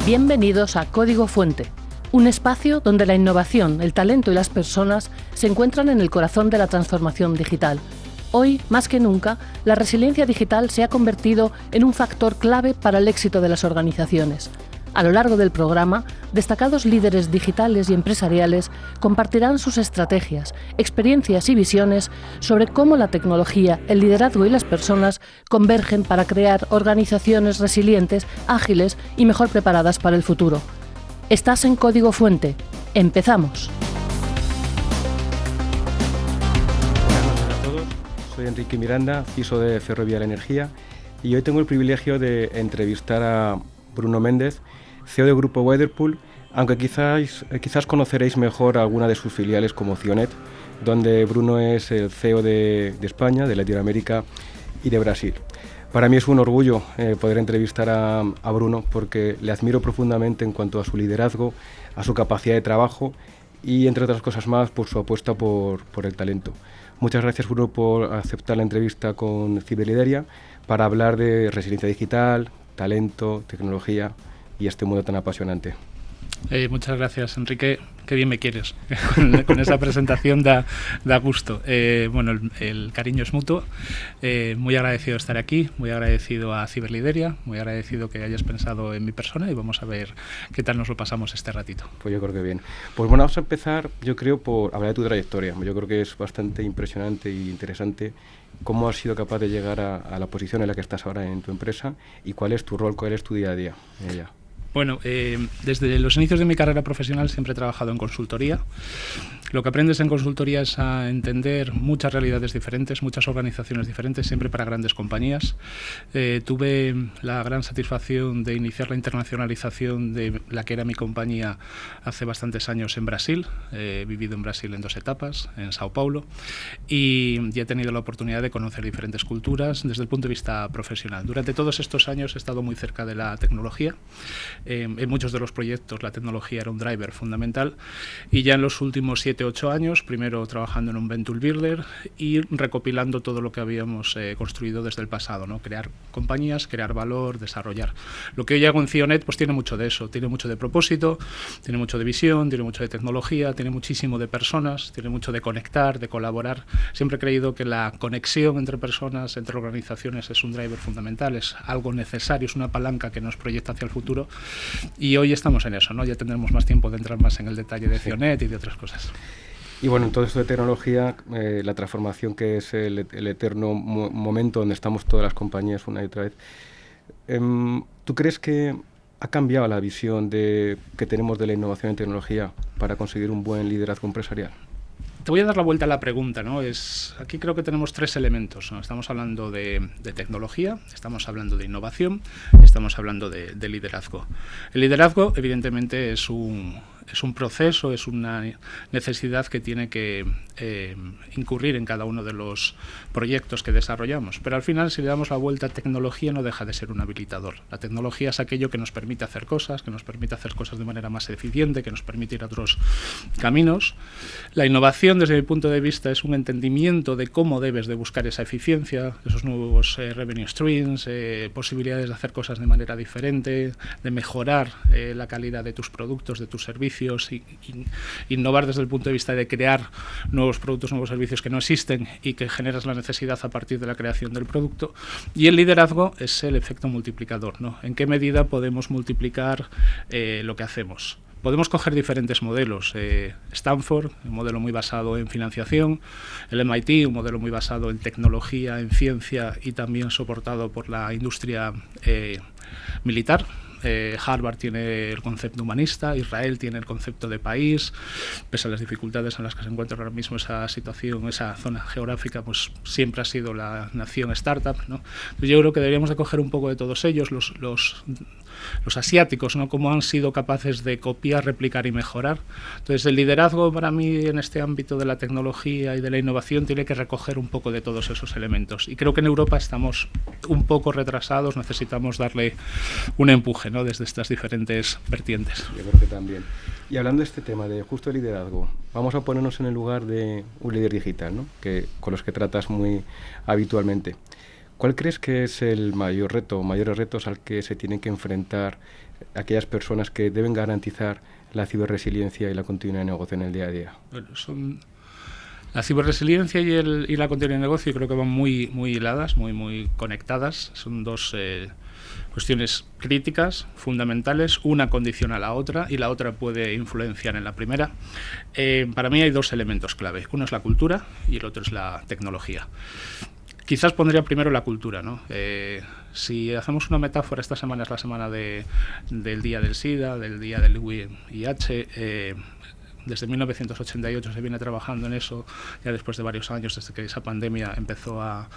Bienvenidos a Código Fuente, un espacio donde la innovación, el talento y las personas se encuentran en el corazón de la transformación digital. Hoy, más que nunca, la resiliencia digital se ha convertido en un factor clave para el éxito de las organizaciones. A lo largo del programa, destacados líderes digitales y empresariales compartirán sus estrategias, experiencias y visiones sobre cómo la tecnología, el liderazgo y las personas convergen para crear organizaciones resilientes, ágiles y mejor preparadas para el futuro. Estás en Código Fuente. ¡Empezamos! Buenas noches a todos. Soy Enrique Miranda, CISO de Ferrovial Energía, y hoy tengo el privilegio de entrevistar a Bruno Méndez, CEO de Grupo Weatherpool, aunque quizás conoceréis mejor alguna de sus filiales como Cionet, donde Bruno es el CEO de España, de Latinoamérica y de Brasil. Para mí es un orgullo poder entrevistar a Bruno porque le admiro profundamente en cuanto a su liderazgo, a su capacidad de trabajo y, entre otras cosas más, por su apuesta por el talento. Muchas gracias, Bruno, por aceptar la entrevista con Ciberlideria para hablar de resiliencia digital, talento, tecnología y este mundo tan apasionante. Muchas gracias, Enrique. Qué bien me quieres. Con esa presentación da gusto. Bueno, el cariño es mutuo. Muy agradecido de estar aquí, muy agradecido a Ciberlideria, muy agradecido que hayas pensado en mi persona y vamos a ver qué tal nos lo pasamos este ratito. Pues yo creo que bien. Pues bueno, vamos a empezar, yo creo, por hablar de tu trayectoria. Yo creo que es bastante impresionante e interesante cómo has sido capaz de llegar a la posición en la que estás ahora en tu empresa y cuál es tu rol, cuál es tu día a día en ella. Bueno, desde los inicios de mi carrera profesional siempre he trabajado en consultoría. Lo que aprendes en consultoría es a entender muchas realidades diferentes, muchas organizaciones diferentes, siempre para grandes compañías. Tuve la gran satisfacción de iniciar la internacionalización de la que era mi compañía hace bastantes años en Brasil. He vivido en Brasil en 2 etapas, en Sao Paulo, y he tenido la oportunidad de conocer diferentes culturas desde el punto de vista profesional. Durante todos estos años he estado muy cerca de la tecnología. En muchos de los proyectos la tecnología era un driver fundamental y ya en los últimos 7-8 años, primero trabajando en un Venture Builder y recopilando todo lo que habíamos construido desde el pasado, ¿no? Crear compañías, crear valor, desarrollar. Lo que hoy hago en Cionet pues tiene mucho de eso, tiene mucho de propósito, tiene mucho de visión, tiene mucho de tecnología, tiene muchísimo de personas, tiene mucho de conectar, de colaborar. Siempre he creído que la conexión entre personas, entre organizaciones es un driver fundamental, es algo necesario, es una palanca que nos proyecta hacia el futuro. Y hoy estamos en eso, ¿no? Ya tendremos más tiempo de entrar más en el detalle de Cionet y de otras cosas. Y bueno, en todo esto de tecnología, la transformación que es el eterno momento donde estamos todas las compañías una y otra vez, ¿tú crees que ha cambiado la visión que tenemos de la innovación en tecnología para conseguir un buen liderazgo empresarial? Te voy a dar la vuelta a la pregunta, ¿no? Aquí creo que tenemos 3 elementos, ¿no? Estamos hablando de tecnología, estamos hablando de innovación y estamos hablando de liderazgo. El liderazgo, evidentemente, es un proceso, es una necesidad que tiene que incurrir en cada uno de los proyectos que desarrollamos. Pero al final, si le damos la vuelta, tecnología no deja de ser un habilitador. La tecnología es aquello que nos permite hacer cosas, de manera más eficiente, que nos permite ir a otros caminos. La innovación, desde mi punto de vista, es un entendimiento de cómo debes de buscar esa eficiencia, esos nuevos revenue streams, posibilidades de hacer cosas de manera diferente, de mejorar la calidad de tus productos, de tus servicios, y innovar desde el punto de vista de crear nuevos productos, nuevos servicios que no existen y que generas la necesidad a partir de la creación del producto. Y el liderazgo es el efecto multiplicador, ¿no? ¿En qué medida podemos multiplicar lo que hacemos? Podemos coger diferentes modelos. Stanford, un modelo muy basado en financiación, el MIT, un modelo muy basado en tecnología, en ciencia y también soportado por la industria militar. Harvard tiene el concepto humanista, Israel tiene el concepto de país. Pese a las dificultades en las que se encuentra ahora mismo esa situación, esa zona geográfica, pues siempre ha sido la nación startup, ¿no? Entonces yo creo que deberíamos de coger un poco de todos ellos, los asiáticos, ¿no? Cómo han sido capaces de copiar, replicar y mejorar. Entonces el liderazgo para mí en este ámbito de la tecnología y de la innovación tiene que recoger un poco de todos esos elementos. Y creo que en Europa estamos un poco retrasados, necesitamos darle un empuje, ¿no?, desde estas diferentes vertientes. Yo creo que también. Y hablando de este tema de justo liderazgo, vamos a ponernos en el lugar de un líder digital, ¿no?, con los que tratas muy habitualmente. ¿Cuál crees que es el mayor reto o mayores retos al que se tienen que enfrentar aquellas personas que deben garantizar la ciberresiliencia y la continuidad de negocio en el día a día? Bueno, son la ciberresiliencia y la continuidad de negocio, creo que van muy hiladas, muy conectadas. Son dos cuestiones críticas, fundamentales. Una condiciona a la otra y la otra puede influenciar en la primera. Para mí hay dos elementos clave. Uno es la cultura y el otro es la tecnología. Quizás pondría primero la cultura, ¿no? Si hacemos una metáfora, esta semana es la semana del Día del SIDA, del Día del VIH. Desde 1988 se viene trabajando en eso, ya después de varios años, desde que esa pandemia empezó a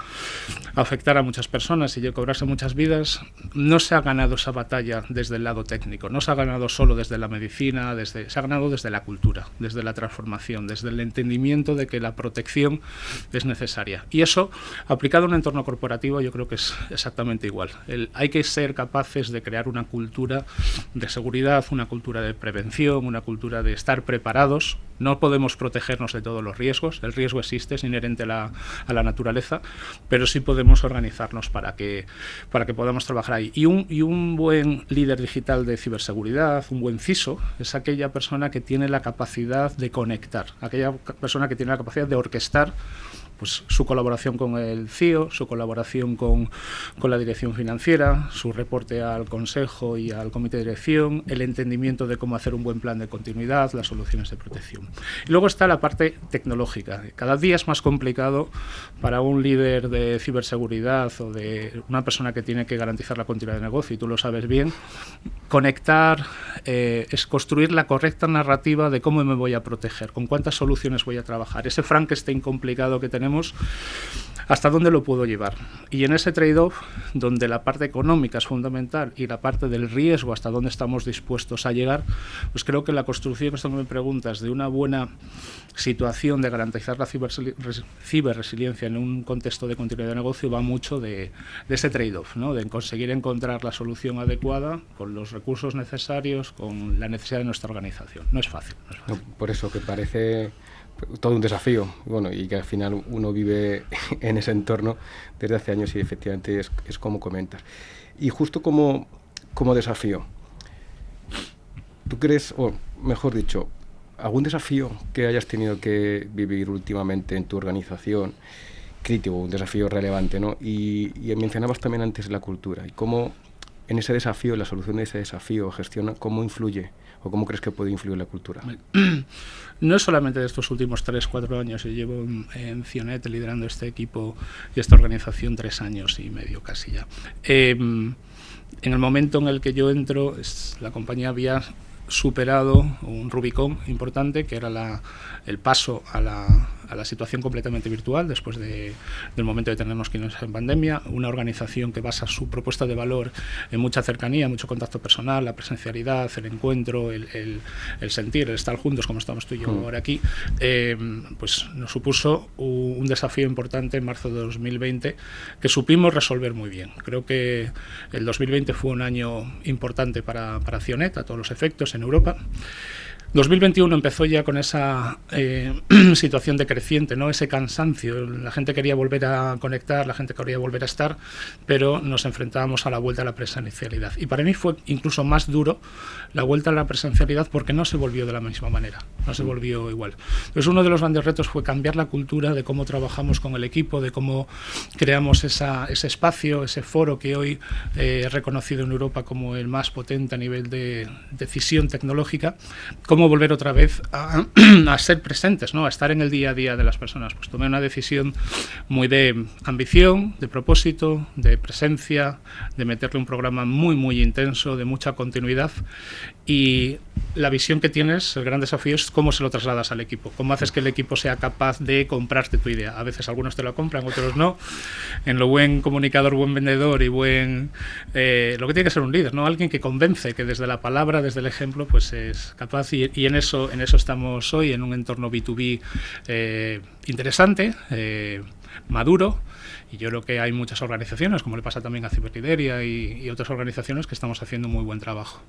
afectar a muchas personas y a cobrarse muchas vidas. No se ha ganado esa batalla desde el lado técnico, no se ha ganado solo desde la medicina, se ha ganado desde la cultura, desde la transformación, desde el entendimiento de que la protección es necesaria. Y eso, aplicado a un entorno corporativo, yo creo que es exactamente igual. Hay que ser capaces de crear una cultura de seguridad, una cultura de prevención, una cultura de estar preparados. No podemos protegernos de todos los riesgos. El riesgo existe, es inherente a la naturaleza, pero sí podemos organizarnos para que podamos trabajar ahí. Y un buen líder digital de ciberseguridad, un buen CISO, es aquella persona que tiene la capacidad de conectar, aquella persona que tiene la capacidad de orquestar pues su colaboración con el CIO, su colaboración con la dirección financiera, su reporte al consejo y al comité de dirección, el entendimiento de cómo hacer un buen plan de continuidad, las soluciones de protección. Y luego está la parte tecnológica. Cada día es más complicado para un líder de ciberseguridad o de una persona que tiene que garantizar la continuidad de negocio, y tú lo sabes bien, conectar, es construir la correcta narrativa de cómo me voy a proteger, con cuántas soluciones voy a trabajar. Ese Frankenstein complicado que tenemos, ¿hasta dónde lo puedo llevar? Y en ese trade-off, donde la parte económica es fundamental y la parte del riesgo, hasta dónde estamos dispuestos a llegar, pues creo que la construcción, esto que me preguntas, de una buena situación de garantizar la ciberresiliencia en un contexto de continuidad de negocio va mucho de ese trade-off, ¿no?, de conseguir encontrar la solución adecuada con los recursos necesarios, con la necesidad de nuestra organización. No es fácil. No, por eso que parece todo un desafío, bueno, y que al final uno vive en ese entorno desde hace años y efectivamente es como comentas. Y justo como desafío, ¿tú crees, o mejor dicho, algún desafío que hayas tenido que vivir últimamente en tu organización, crítico, un desafío relevante, ¿no? Y mencionabas también antes la cultura, y cómo en ese desafío, la solución de ese desafío, gestiona, cómo influye o cómo crees que puede influir la cultura. No es solamente de estos últimos 3-4 años. Yo llevo en Cionet liderando este equipo y esta organización 3 años y medio casi ya. En el momento en el que yo entro, la compañía había superado un Rubicón importante, que era el paso a la situación completamente virtual después del momento de tenernos que irnos en pandemia, una organización que basa su propuesta de valor en mucha cercanía, mucho contacto personal, la presencialidad, el encuentro, el sentir, el estar juntos como estamos tú y yo ahora aquí, pues nos supuso un desafío importante en marzo de 2020 que supimos resolver muy bien. Creo que el 2020 fue un año importante para Cionet a todos los efectos en Europa. 2021 empezó ya con esa situación decreciente, ¿no?, ese cansancio. La gente quería volver a conectar, la gente quería volver a estar, pero nos enfrentábamos a la vuelta a la presencialidad. Y para mí fue incluso más duro la vuelta a la presencialidad porque no se volvió de la misma manera, no se volvió igual. Entonces uno de los grandes retos fue cambiar la cultura de cómo trabajamos con el equipo, de cómo creamos ese espacio, ese foro que hoy he reconocido en Europa como el más potente a nivel de decisión tecnológica, cómo volver otra vez a ser presentes, ¿no?, a estar en el día a día de las personas. Pues tomé una decisión muy de ambición, de propósito, de presencia, de meterle un programa muy intenso, de mucha continuidad, y la visión que tienes, el gran desafío es cómo se lo trasladas al equipo, cómo haces que el equipo sea capaz de comprarte tu idea. A veces algunos te la compran, otros no. En lo buen comunicador, buen vendedor y lo que tiene que ser un líder, ¿no?, alguien que convence, que desde la palabra, desde el ejemplo, pues es capaz, y en eso estamos hoy, en un entorno B2B interesante, maduro, y yo creo que hay muchas organizaciones, como le pasa también a Ciberlideria y otras organizaciones, que estamos haciendo muy buen trabajo.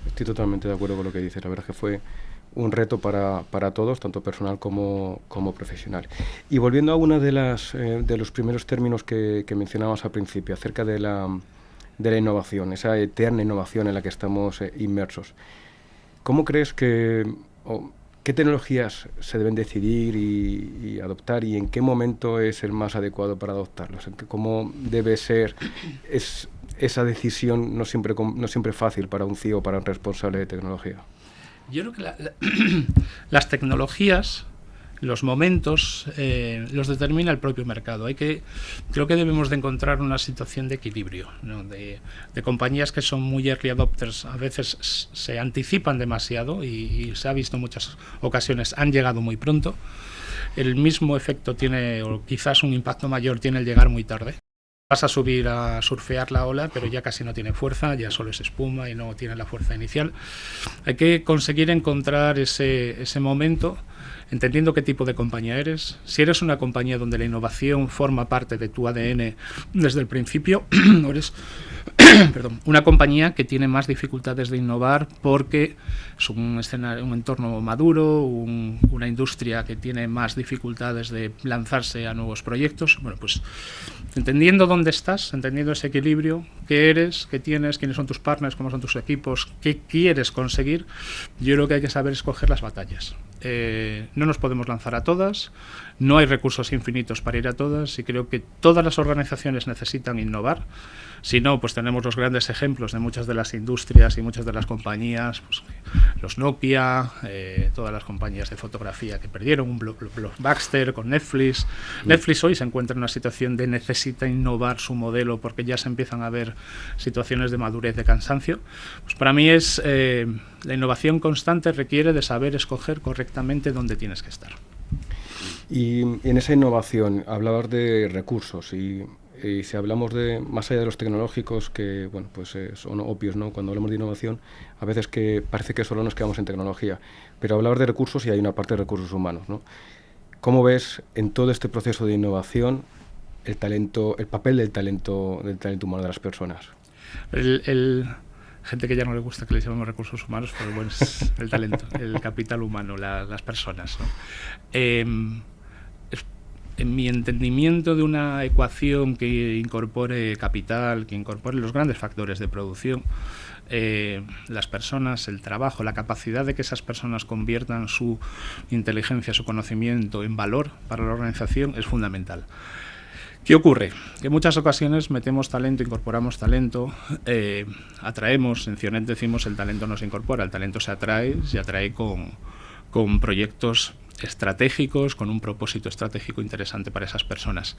Estoy totalmente de acuerdo con lo que dices. La verdad es que fue un reto para todos, tanto personal como profesional. Y volviendo a uno de los primeros términos que mencionábamos al principio, acerca de la innovación, esa eterna innovación en la que estamos inmersos. ¿Cómo crees qué tecnologías se deben decidir y adoptar, y en qué momento es el más adecuado para adoptarlos? ¿Cómo debe ser esa decisión no siempre fácil para un CEO, para un responsable de tecnología? Yo creo que las tecnologías, los momentos, los determina el propio mercado. Creo que debemos de encontrar una situación de equilibrio, ¿no? De compañías que son muy early adopters, a veces se anticipan demasiado y se ha visto en muchas ocasiones, han llegado muy pronto. El mismo efecto tiene, o quizás un impacto mayor tiene, el llegar muy tarde. Vas a subir a surfear la ola, pero ya casi no tiene fuerza, ya solo es espuma y no tiene la fuerza inicial. Hay que conseguir encontrar ese momento, entendiendo qué tipo de compañía eres. Si eres una compañía donde la innovación forma parte de tu ADN desde el principio, eres una compañía que tiene más dificultades de innovar porque es un entorno maduro, una industria que tiene más dificultades de lanzarse a nuevos proyectos. Bueno, pues entendiendo dónde estás, entendiendo ese equilibrio, qué eres, qué tienes, quiénes son tus partners, cómo son tus equipos, qué quieres conseguir, yo creo que hay que saber escoger las batallas. No nos podemos lanzar a todas, no hay recursos infinitos para ir a todas, y creo que todas las organizaciones necesitan innovar. Si no, pues tenemos los grandes ejemplos de muchas de las industrias y muchas de las compañías, pues, los Nokia, todas las compañías de fotografía que perdieron, un Blockbuster con Netflix. Netflix hoy se encuentra en una situación de necesita innovar su modelo porque ya se empiezan a ver situaciones de madurez, de cansancio. Pues para mí la innovación constante requiere de saber escoger correctamente dónde tienes que estar. Y en esa innovación hablabas de recursos y si hablamos de más allá de los tecnológicos, que bueno, pues son obvios, ¿no? Cuando hablamos de innovación, a veces que parece que solo nos quedamos en tecnología, pero hablabas de recursos y hay una parte de recursos humanos, ¿no? ¿Cómo ves en todo este proceso de innovación el papel del talento humano de las personas? Gente que ya no le gusta que le llamemos recursos humanos, pero bueno, es el talento, el capital humano, las personas, ¿no? En mi entendimiento de una ecuación que incorpore capital, que incorpore los grandes factores de producción, las personas, el trabajo, la capacidad de que esas personas conviertan su inteligencia, su conocimiento en valor para la organización es fundamental. ¿Qué ocurre? Que en muchas ocasiones metemos talento, incorporamos talento, atraemos, en Cionet decimos el talento no se incorpora, el talento se atrae con proyectos estratégicos, con un propósito estratégico interesante para esas personas.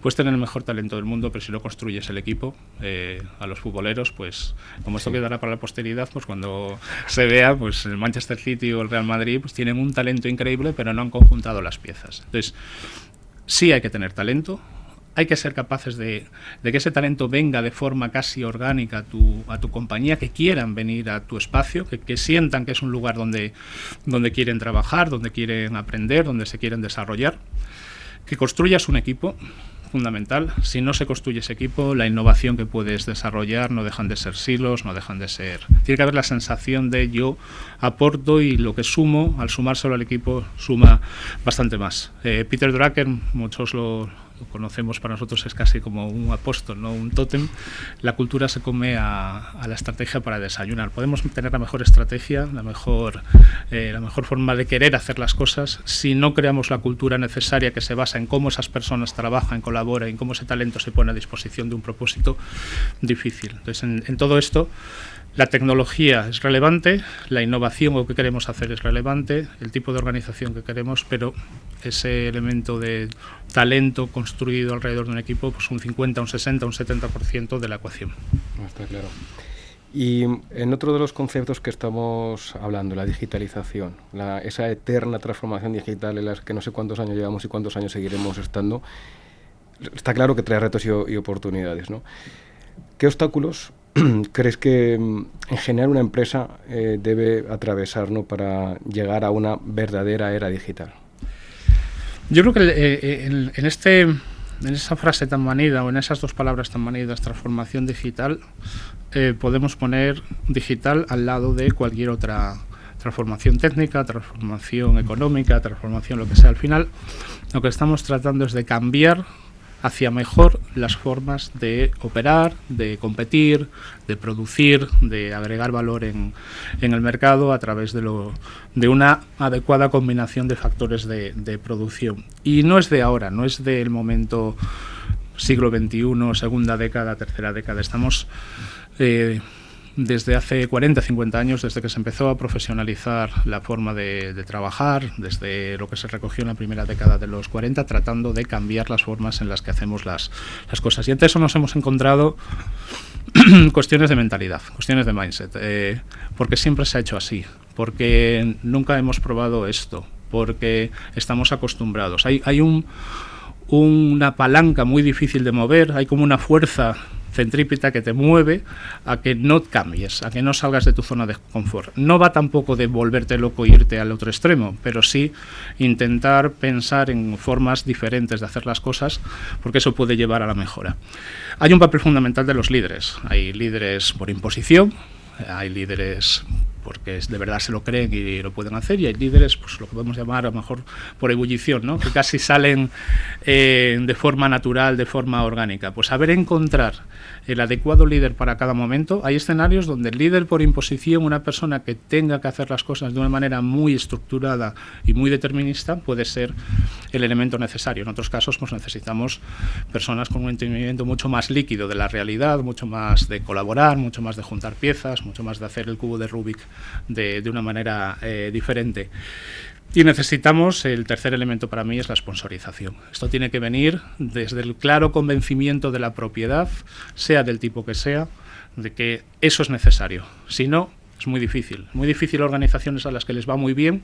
Puedes tener el mejor talento del mundo, pero si no construyes el equipo, a los futboleros, pues como esto quedará para la posteridad, pues cuando se vea, pues el Manchester City o el Real Madrid pues tienen un talento increíble, pero no han conjuntado las piezas. Entonces, sí hay que tener talento. Hay que ser capaces de que ese talento venga de forma casi orgánica a tu compañía, que quieran venir a tu espacio, que sientan que es un lugar donde quieren trabajar, donde quieren aprender, donde se quieren desarrollar. Que construyas un equipo, fundamental. Si no se construye ese equipo, la innovación que puedes desarrollar no dejan de ser silos, no dejan de ser... Tiene que haber la sensación de yo aporto y lo que sumo, al sumárselo al equipo, suma bastante más. Peter Drucker, muchos lo conocemos, para nosotros es casi como un apóstol, ¿no? Un tótem. La cultura se come a la estrategia para desayunar. Podemos tener la mejor estrategia, la mejor forma de querer hacer las cosas, si no creamos la cultura necesaria que se basa en cómo esas personas trabajan, colaboran, en cómo ese talento se pone a disposición de un propósito, difícil. Entonces, en todo esto, la tecnología es relevante, la innovación o lo que queremos hacer es relevante, el tipo de organización que queremos, pero ese elemento de talento construido alrededor de un equipo, pues un 50, un 60, un 70% de la ecuación. Está claro. Y en otro de los conceptos que estamos hablando, la digitalización, esa eterna transformación digital en la que no sé cuántos años llevamos y cuántos años seguiremos estando, está claro que trae retos y oportunidades, ¿no? ¿Qué obstáculos crees que en general una empresa debe atravesar, ¿no?, para llegar a una verdadera era digital? Yo creo que en esa frase tan manida, o en esas dos palabras tan manidas, transformación digital, podemos poner digital al lado de cualquier otra transformación técnica, transformación económica, transformación lo que sea. Al final, lo que estamos tratando es de cambiar hacia mejor las formas de operar, de competir, de producir, de agregar valor en el mercado a través de una adecuada combinación de factores de producción. Y no es de ahora, no es del momento siglo XXI, segunda década, tercera década. Estamos desde hace 40, 50 años, desde que se empezó a profesionalizar la forma de trabajar, desde lo que se recogió en la primera década de los 40, tratando de cambiar las formas en las que hacemos las cosas. Y ante eso nos hemos encontrado cuestiones de mentalidad, cuestiones de mindset, porque siempre se ha hecho así, porque nunca hemos probado esto, porque estamos acostumbrados. Hay una palanca muy difícil de mover, hay como una fuerza centrípeta que te mueve a que no cambies, a que no salgas de tu zona de confort. No va tampoco de volverte loco e irte al otro extremo, pero sí intentar pensar en formas diferentes de hacer las cosas, porque eso puede llevar a la mejora. Hay un papel fundamental de los líderes. Hay líderes por imposición, hay líderes porque de verdad se lo creen y lo pueden hacer, y hay líderes, pues lo que podemos llamar a lo mejor por ebullición, ¿no? Que casi salen de forma natural, de forma orgánica. Pues saber encontrar el adecuado líder para cada momento. Hay escenarios donde el líder por imposición, una persona que tenga que hacer las cosas de una manera muy estructurada y muy determinista, puede ser el elemento necesario. En otros casos, pues necesitamos personas con un entendimiento mucho más líquido de la realidad, mucho más de colaborar, mucho más de juntar piezas, mucho más de hacer el cubo de Rubik de una manera diferente. Y necesitamos, el tercer elemento para mí es la sponsorización. Esto tiene que venir desde el claro convencimiento de la propiedad, sea del tipo que sea, de que eso es necesario. Si no, es muy difícil. Muy difícil organizaciones a las que les va muy bien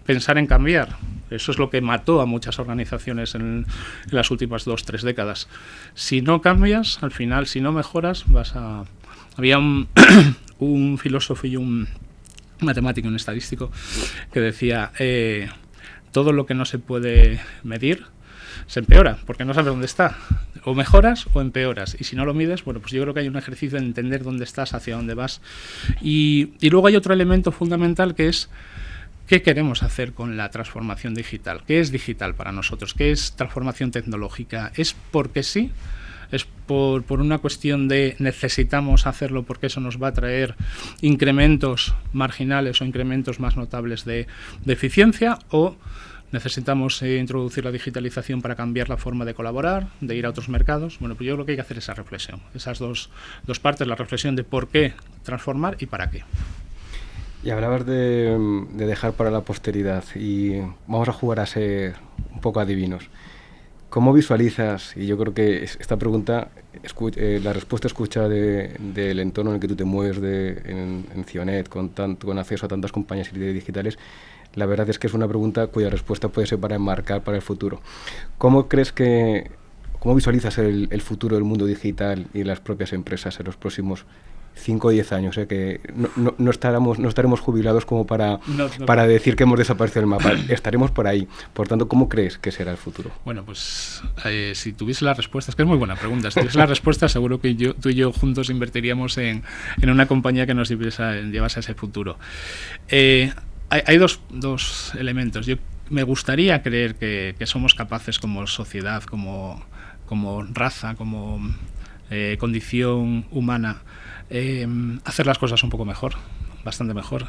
pensar en cambiar. Eso es lo que mató a muchas organizaciones en las últimas 2-3 décadas. Si no cambias, al final, si no mejoras, vas a... Había un filósofo y un matemático, un estadístico, que decía todo lo que no se puede medir se empeora, porque no sabes dónde está. O mejoras o empeoras. Y si no lo mides, bueno, pues yo creo que hay un ejercicio de entender dónde estás, hacia dónde vas. Y luego hay otro elemento fundamental que es ¿qué queremos hacer con la transformación digital? ¿Qué es digital para nosotros? ¿Qué es transformación tecnológica? ¿Es porque sí? ¿Es por una cuestión de necesitamos hacerlo porque eso nos va a traer incrementos marginales o incrementos más notables de eficiencia? ¿O necesitamos introducir la digitalización para cambiar la forma de colaborar, de ir a otros mercados? Bueno, pues yo creo que hay que hacer esa reflexión, esas dos partes, la reflexión de por qué transformar y para qué. Y hablabas de dejar para la posteridad, y vamos a jugar a ser un poco adivinos. ¿Cómo visualizas? Y yo creo que esta pregunta, la respuesta escucha del entorno en el que tú te mueves en Cionet, con acceso a tantas compañías digitales, la verdad es que es una pregunta cuya respuesta puede ser para enmarcar para el futuro. ¿Cómo visualizas el futuro del mundo digital y las propias empresas en los próximos 5 o 10 años? Que no estaremos jubilados como para decir que hemos desaparecido del mapa. Estaremos por ahí. Por tanto, ¿cómo crees que será el futuro? Bueno, pues si tuviese la respuesta, es que es muy buena pregunta. Si tuviese la respuesta, seguro que tú y yo juntos invertiríamos en una compañía que nos llevase a ese futuro. Hay dos elementos. Yo me gustaría creer que somos capaces como sociedad, como raza, como condición humana, hacer las cosas un poco mejor, bastante mejor.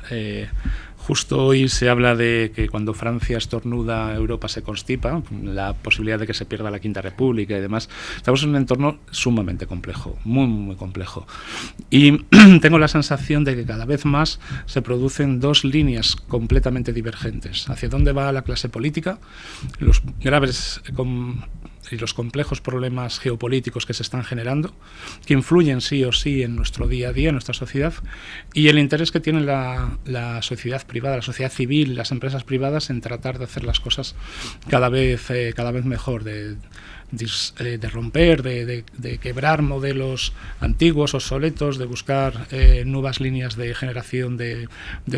Justo hoy se habla de que cuando Francia estornuda, Europa se constipa, la posibilidad de que se pierda la Quinta República y demás. Estamos en un entorno sumamente complejo, muy, muy complejo. Y tengo la sensación de que cada vez más se producen dos líneas completamente divergentes. ¿Hacia dónde va la clase política? Los graves y los complejos problemas geopolíticos que se están generando, que influyen sí o sí en nuestro día a día, en nuestra sociedad, y el interés que tiene la sociedad privada, la sociedad civil, las empresas privadas en tratar de hacer las cosas cada vez mejor, de romper, de quebrar modelos antiguos, obsoletos, de buscar nuevas líneas de generación de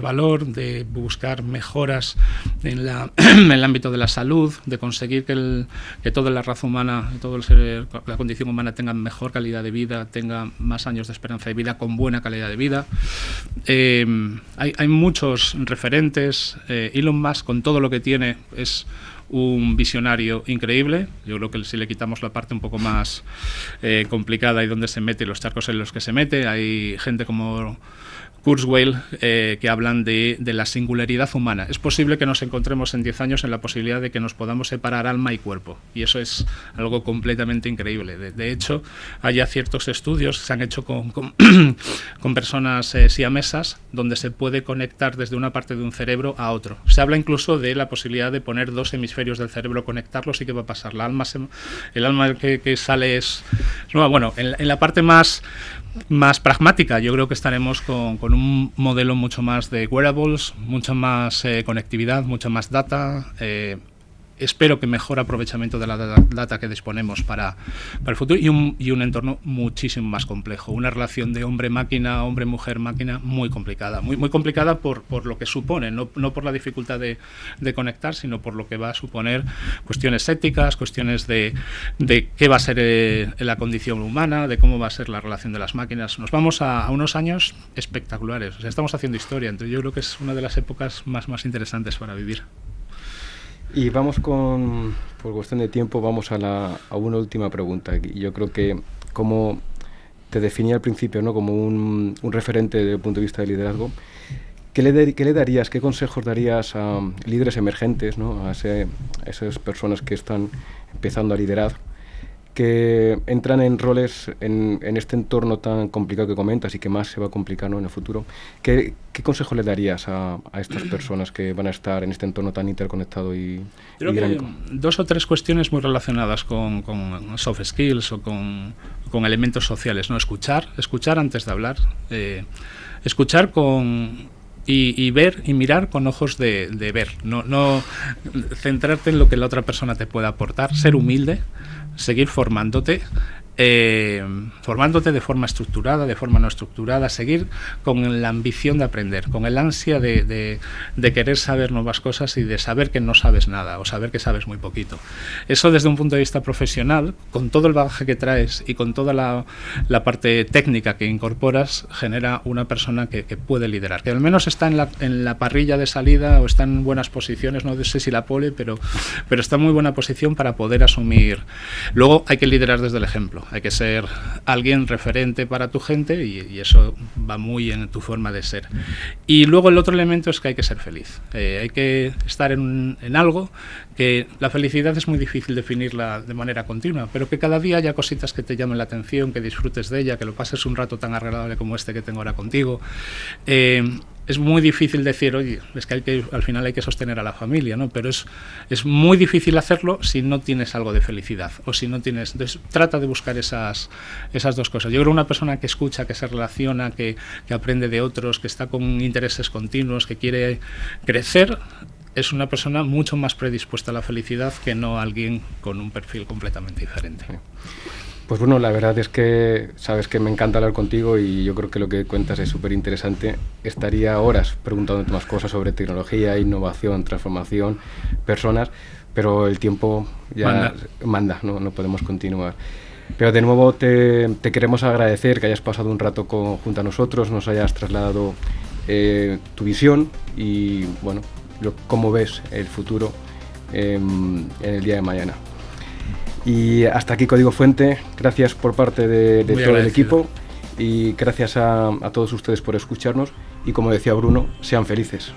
valor, de buscar mejoras en el ámbito de la salud, de conseguir que toda la raza humana, toda la condición humana tenga mejor calidad de vida, tenga más años de esperanza de vida, con buena calidad de vida. Hay muchos referentes. Elon Musk, con todo lo que tiene, es un visionario increíble. Yo creo que si le quitamos la parte un poco más complicada y donde se mete, los charcos en los que se mete, hay gente como Kurzweil que hablan de la singularidad humana. Es posible que nos encontremos en 10 años en la posibilidad de que nos podamos separar alma y cuerpo, y eso es algo completamente increíble. De hecho, hay ya ciertos estudios que se han hecho con personas siamesas, donde se puede conectar desde una parte de un cerebro a otro. Se habla incluso de la posibilidad de poner 2 hemisferios del cerebro, conectarlos, y ¿qué va a pasar? El alma que sale es... Bueno, en la parte más pragmática, yo creo que estaremos con un modelo mucho más de wearables, mucha más conectividad, mucha más data. Espero que mejor aprovechamiento de la data que disponemos para el futuro, y un entorno muchísimo más complejo. Una relación de hombre-máquina, hombre-mujer-máquina muy complicada. Muy complicada por lo que supone, no por la dificultad de conectar, sino por lo que va a suponer cuestiones éticas, cuestiones de qué va a ser la condición humana, de cómo va a ser la relación de las máquinas. Nos vamos a unos años espectaculares. O sea, estamos haciendo historia. Entonces yo creo que es una de las épocas más interesantes para vivir. Y vamos por cuestión de tiempo, vamos a una última pregunta. Y yo creo que, como te definía al principio, ¿no?, como un referente desde el punto de vista de liderazgo, ¿qué le darías, qué consejos darías a líderes emergentes, ¿no?, a esas personas que están empezando a liderar, que entran en roles en este entorno tan complicado que comentas y que más se va a complicar, ¿no?, en el futuro? ¿Qué consejo le darías a estas personas que van a estar en este entorno tan interconectado y dinámico? Creo que 2 o 3 cuestiones muy relacionadas con soft skills o con elementos sociales, ¿no? Escuchar antes de hablar, escuchar y ver y mirar con ojos de ver, no centrarte en lo que la otra persona te pueda aportar, ser humilde, seguir formándote de forma estructurada, de forma no estructurada, seguir con la ambición de aprender, con el ansia de querer saber nuevas cosas y de saber que no sabes nada o saber que sabes muy poquito. Eso, desde un punto de vista profesional, con todo el bagaje que traes y con toda la parte técnica que incorporas, genera una persona que puede liderar, que al menos está en la parrilla de salida o está en buenas posiciones, no sé si la pole, pero está en muy buena posición para poder asumir. Luego hay que liderar desde el ejemplo. Hay que ser alguien referente para tu gente, y eso va muy en tu forma de ser. Y luego el otro elemento es que hay que ser feliz. Hay que estar en algo que la felicidad es muy difícil definirla de manera continua, pero que cada día haya cositas que te llamen la atención, que disfrutes de ella, que lo pases un rato tan agradable como este que tengo ahora contigo. Es muy difícil decir, oye, es que al final hay que sostener a la familia, ¿no? Pero es muy difícil hacerlo si no tienes algo de felicidad, o si no tienes... Entonces, trata de buscar esas 2 cosas. Yo creo que una persona que escucha, que se relaciona, que aprende de otros, que está con intereses continuos, que quiere crecer, es una persona mucho más predispuesta a la felicidad que no alguien con un perfil completamente diferente. Pues bueno, la verdad es que sabes que me encanta hablar contigo, y yo creo que lo que cuentas es súper interesante. Estaría horas preguntándote más cosas sobre tecnología, innovación, transformación, personas, pero el tiempo ya manda, no podemos continuar. Pero de nuevo te queremos agradecer que hayas pasado un rato junto a nosotros, nos hayas trasladado tu visión y, bueno, cómo ves el futuro en el día de mañana. Y hasta aquí Código Fuente. Gracias por parte de todo el equipo, y gracias a todos ustedes por escucharnos, y como decía Bruno, sean felices.